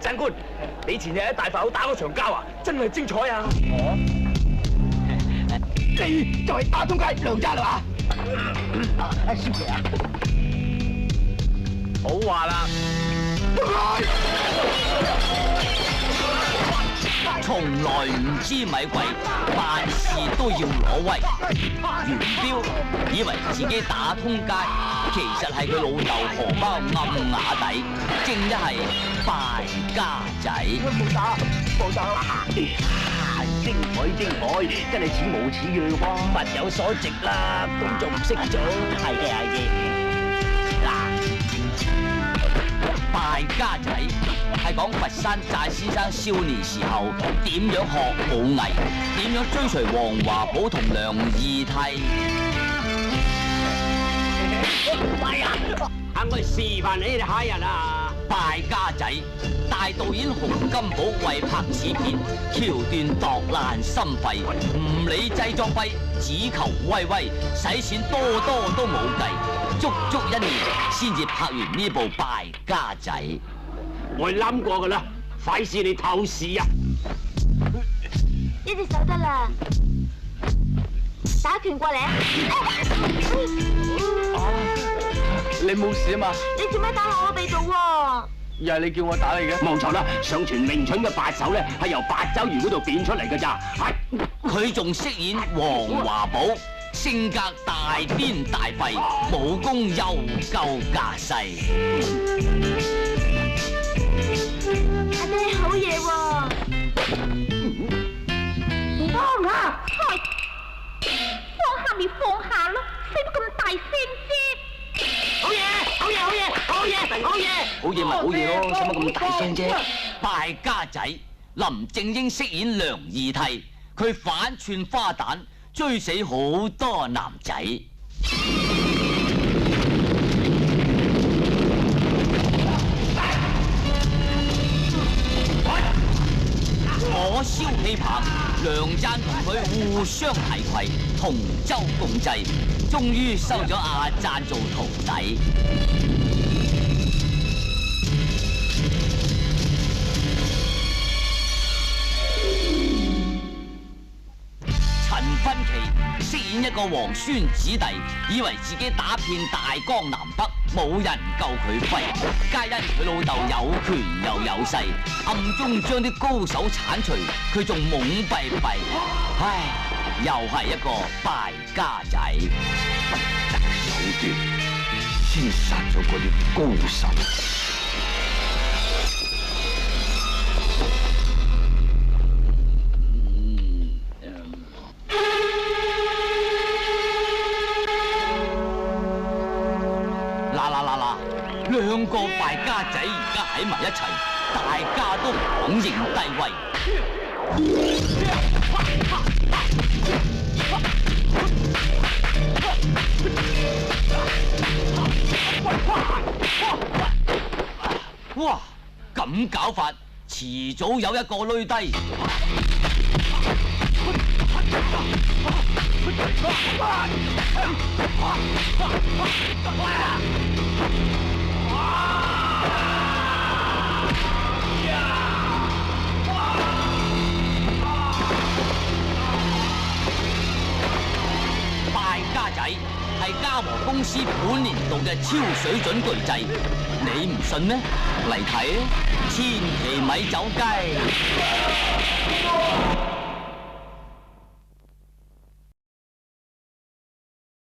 長官，你前日喺大佛口打嗰場交啊，真係精彩啊！你就係打通街梁家啦嘛？少爺啊，好話啦，從來唔知米貴，辦事都要攞威。元彪以為自己打通街，其實係佢老豆荷包暗啞底，正一係敗家仔。冇打！精彩，真係似無似樣喎！物有所值啦，咁仲唔識做？係嘅。敗家仔係講佛山寨先生少年時候點樣學武藝，點樣追隨黃華寶同梁二娣。係啊，係我哋示範你哋蝦人啊！敗家仔，大導演洪金寶為拍此片，橋段度爛心肺，唔理製作費，只求威威，使錢多都冇計，足1年先至拍完呢部敗家仔。我諗過噶啦，費事你透視啊！一隻手得啦，打拳過嚟。你冇事啊嘛？你做咩打落我鼻度喎？又係你叫我打你嘅？冇錯啦，上傳名蠢嘅八手咧，係由八爪魚嗰度變出嚟㗎咋。佢仲飾演黃華寶，性格大癲大肺，武功又夠架勢。阿爹好嘢喎！放下，放下咪放下咯，使乜咁大聲啫？好嘢！好嘢咪好嘢咯，使乜咁大聲啫？敗家仔，林正英飾演梁二娣，佢反串花旦，追死好多男仔。火燒戲棚，梁贊同佢互相提攜，同舟共濟，終於收咗阿贊做徒弟。陳勳奇飾演一個皇孫子弟，以為自己打遍大江南北，冇人夠佢揮，皆因佢老豆有權又有勢，暗中將啲高手剷除，佢仲懵閉閉。唉，又係一個敗家仔。手段先殺咗嗰啲高手。兩個敗家仔而家喺埋一齊，大家都唔肯認低威。哇！咁搞法，遲早有一個累低。敗家仔係嘉禾公司本年度嘅超水準巨製，你唔信咩？嚟睇，千祈咪走雞。